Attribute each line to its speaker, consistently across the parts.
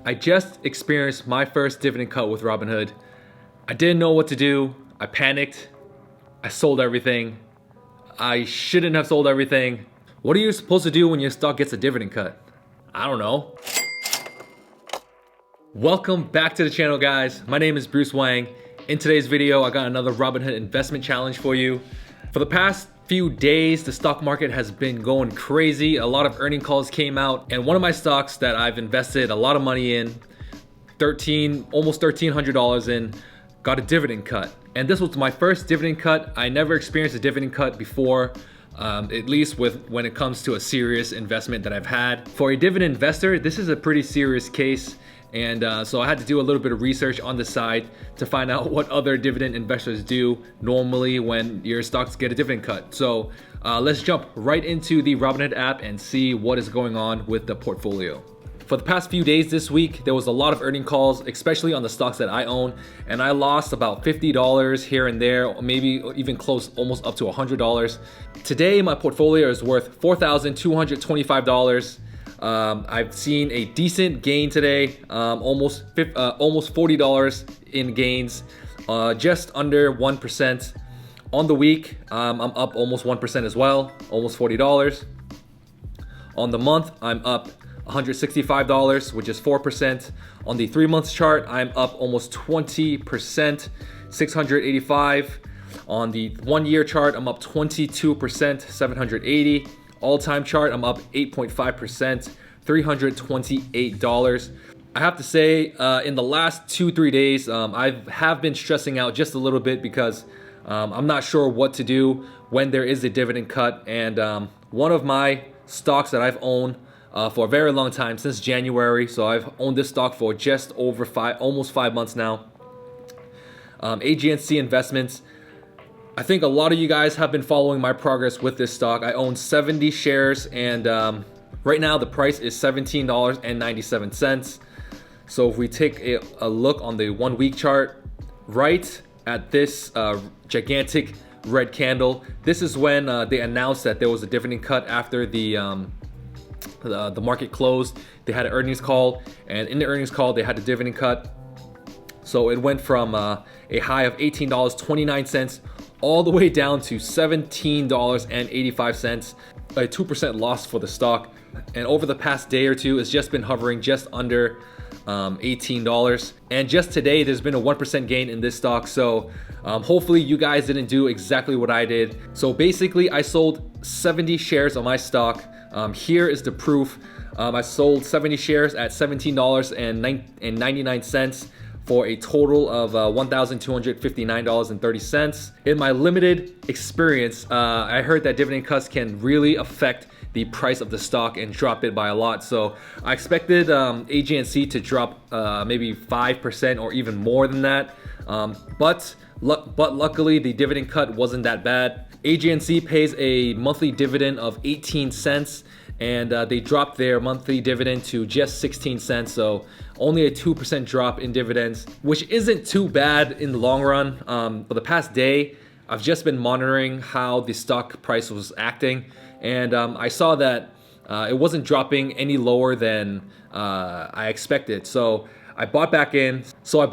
Speaker 1: I just experienced my first dividend cut with Robinhood. I didn't know what to do. I panicked. I sold everything. I shouldn't have sold everything. What are you supposed to do when your stock gets a dividend cut? I don't know. Welcome back to the channel, guys. My name is Bruce Wang. In today's video, I got another Robinhood investment challenge for you. For the past few days, the stock market has been going crazy. A lot of earning calls came out, and one of my stocks that I've invested a lot of money in, almost $1,300 in, got a dividend cut. And this was my first dividend cut. I never experienced a dividend cut before, at least when it comes to a serious investment that I've had. For a dividend investor, this is a pretty serious case. And so I had to do a little bit of research on the side to find out what other dividend investors do normally when your stocks get a dividend cut. So let's jump right into the Robinhood app and see what is going on with the portfolio. For the past few days this week, there was a lot of earning calls, especially on the stocks that I own, and I lost about $50 here and there, maybe even close almost up to $100. Today, my portfolio is worth $4,225. I've seen a decent gain today, almost $40 in gains, just under 1%. On the week, I'm up almost 1% as well, almost $40. On the month, I'm up $165, which is 4%. On the 3-month chart, I'm up almost 20%, $685. On the 1-year chart, I'm up 22%, $780. All-time chart, I'm up 8.5%, $328. I have to say, in the last 2-3 days, I have been stressing out just a little bit because I'm not sure what to do when there is a dividend cut. And one of my stocks that I've owned for a very long time, since January, so I've owned this stock for just over almost 5 months now. AGNC Investments. I think a lot of you guys have been following my progress with this stock. I own 70 shares, and right now the price is $17.97. So if we take a look on the 1-week chart, right at this gigantic red candle, this is when they announced that there was a dividend cut after the market closed. They had an earnings call, and in the earnings call, they had a dividend cut. So it went from a high of $18.29 all the way down to $17.85, a 2% loss for the stock. And over the past day or two, it's just been hovering just under $18. And just today, there's been a 1% gain in this stock. So hopefully you guys didn't do exactly what I did. So basically, I sold 70 shares of my stock. Here is the proof. I sold 70 shares at $17.99 for a total of $1,259.30. In my limited experience, I heard that dividend cuts can really affect the price of the stock and drop it by a lot. So I expected AGNC to drop maybe 5% or even more than that. But luckily, the dividend cut wasn't that bad. AGNC pays a monthly dividend of 18 cents. And they dropped their monthly dividend to just 16 cents. So only a 2% drop in dividends, which isn't too bad in the long run. For the past day, I've just been monitoring how the stock price was acting. And I saw that it wasn't dropping any lower than I expected. So I bought back in. I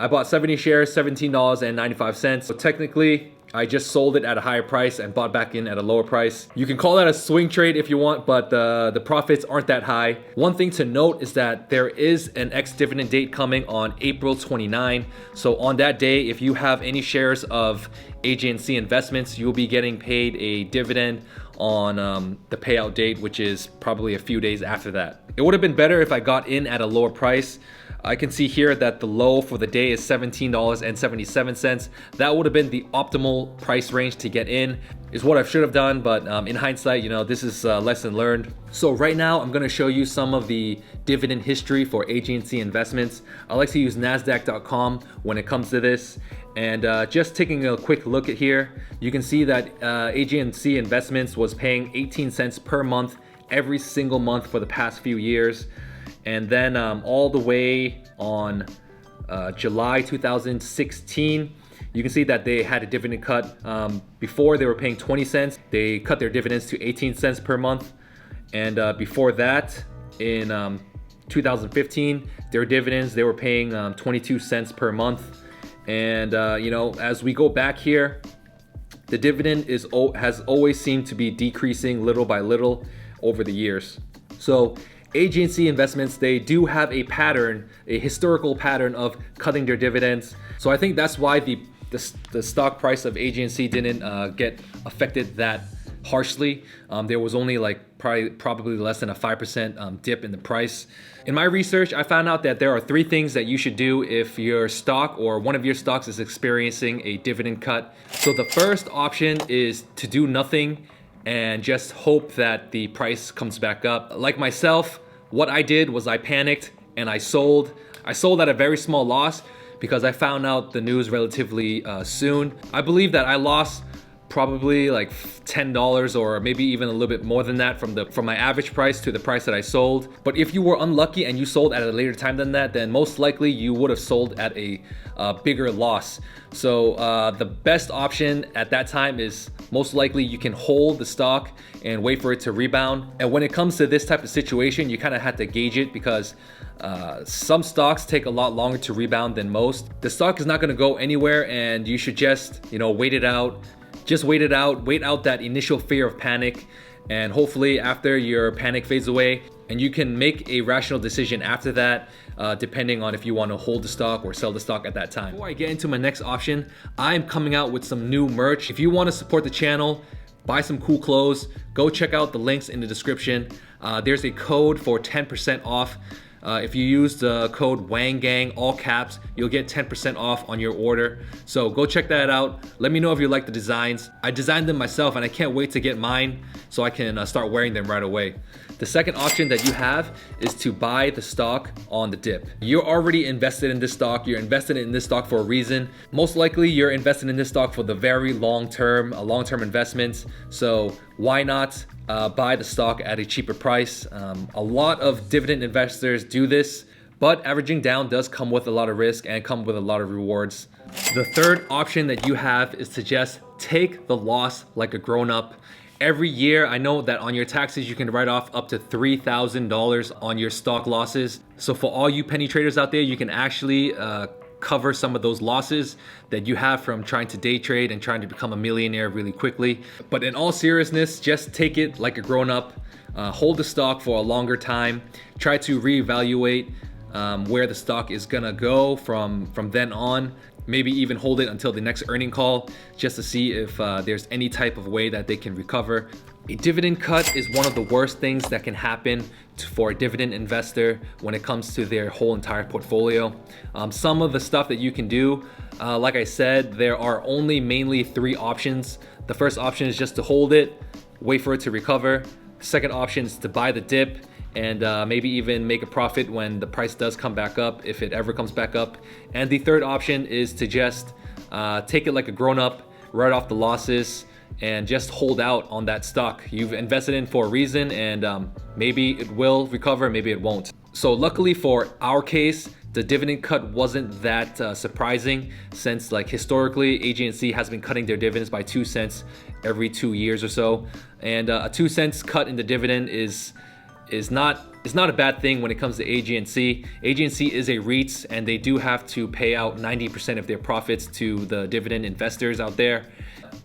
Speaker 1: bought 70 shares, $17.95. So technically, I just sold it at a higher price and bought back in at a lower price. You can call that a swing trade if you want, but the profits aren't that high. One thing to note is that there is an ex-dividend date coming on April 29. So on that day, if you have any shares of AGNC Investments, you'll be getting paid a dividend on the payout date, which is probably a few days after that. It would have been better if I got in at a lower price. I can see here that the low for the day is $17.77. That would have been the optimal price range to get in, is what I should have done. But in hindsight, this is a lesson learned. So right now, I'm gonna show you some of the dividend history for AGNC Investments. I like to use NASDAQ.com when it comes to this. And just taking a quick look at here, you can see that AGNC Investments was paying 18 cents per month every single month for the past few years. And then all the way on July 2016, you can see that they had a dividend cut. Before they were paying 20 cents, they cut their dividends to 18 cents per month. And before that, in 2015, their dividends, they were paying 22 cents per month. And you know, as we go back here, the dividend has always seemed to be decreasing little by little over the years. So AGNC investments, they do have a pattern, a historical pattern of cutting their dividends. So I think that's why the stock price of AGNC didn't get affected that harshly. There was only like probably less than a 5% dip in the price. In my research, I found out that there are 3 things that you should do if your stock or one of your stocks is experiencing a dividend cut. So the first option is to do nothing and just hope that the price comes back up. Like myself, what I did was I panicked and I sold. I sold at a very small loss because I found out the news relatively soon. I believe that I lost probably like $10 or maybe even a little bit more than that from my average price to the price that I sold. But if you were unlucky and you sold at a later time than that, then most likely you would have sold at a bigger loss. So the best option at that time is most likely you can hold the stock and wait for it to rebound. And when it comes to this type of situation, you kind of have to gauge it because some stocks take a lot longer to rebound than most. The stock is not going to go anywhere, and you should just, you know, wait it out. Just wait it out, wait out that initial fear of panic, and hopefully after your panic fades away and you can make a rational decision after that, depending on if you want to hold the stock or sell the stock at that time. Before I get into my next option, I'm coming out with some new merch. If you want to support the channel, buy some cool clothes, go check out the links in the description. There's a code for 10% off. If you use the code WANGGANG, all caps, you'll get 10% off on your order. So go check that out. Let me know if you like the designs. I designed them myself and I can't wait to get mine so I can start wearing them right away. The second option that you have is to buy the stock on the dip. You're already invested in this stock. You're invested in this stock for a reason. Most likely you're invested in this stock for the very long-term investments. So why not buy the stock at a cheaper price? A lot of dividend investors do this, but averaging down does come with a lot of risk and come with a lot of rewards. The third option that you have is to just take the loss like a grown-up. Every year, I know that on your taxes, you can write off up to $3,000 on your stock losses. So for all you penny traders out there, you can actually cover some of those losses that you have from trying to day trade and trying to become a millionaire really quickly. But in all seriousness, just take it like a grown-up. Hold the stock for a longer time. Try to reevaluate where the stock is gonna go from then on. Maybe even hold it until the next earning call just to see if there's any type of way that they can recover. A dividend cut is one of the worst things that can happen for a dividend investor when it comes to their whole entire portfolio. Some of the stuff that you can do, like I said, there are only mainly 3 options. The first option is just to hold it, wait for it to recover. Second option is to buy the dip and maybe even make a profit when the price does come back up, if it ever comes back up. And the third option is to just take it like a grown-up, write off the losses, and just hold out on that stock you've invested in for a reason, and maybe it will recover, maybe it won't. So luckily for our case, the dividend cut wasn't that surprising, since like historically AGNC has been cutting their dividends by 2 cents every 2 years or so, and a 2 cents cut in the dividend is not a bad thing when it comes to AGNC. AGNC is a REIT and they do have to pay out 90% of their profits to the dividend investors out there.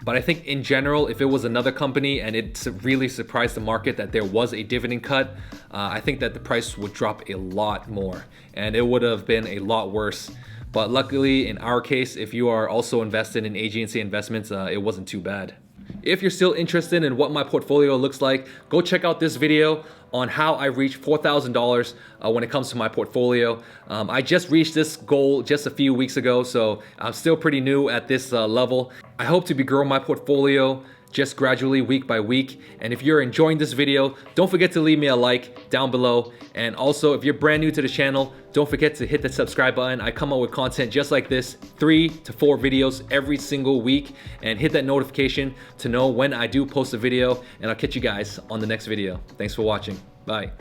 Speaker 1: But I think in general, if it was another company and it really surprised the market that there was a dividend cut, I think that the price would drop a lot more and it would have been a lot worse. But luckily in our case, if you are also invested in AGNC investments, it wasn't too bad. If you're still interested in what my portfolio looks like, go check out this video on how I reached $4,000 when it comes to my portfolio. I just reached this goal just a few weeks ago, so I'm still pretty new at this level. I hope to be growing my portfolio just gradually week by week. And if you're enjoying this video, don't forget to leave me a like down below. And also, if you're brand new to the channel, don't forget to hit the subscribe button. I come out with content just like this, 3 to 4 videos every single week, and hit that notification to know when I do post a video, and I'll catch you guys on the next video. Thanks for watching. Bye.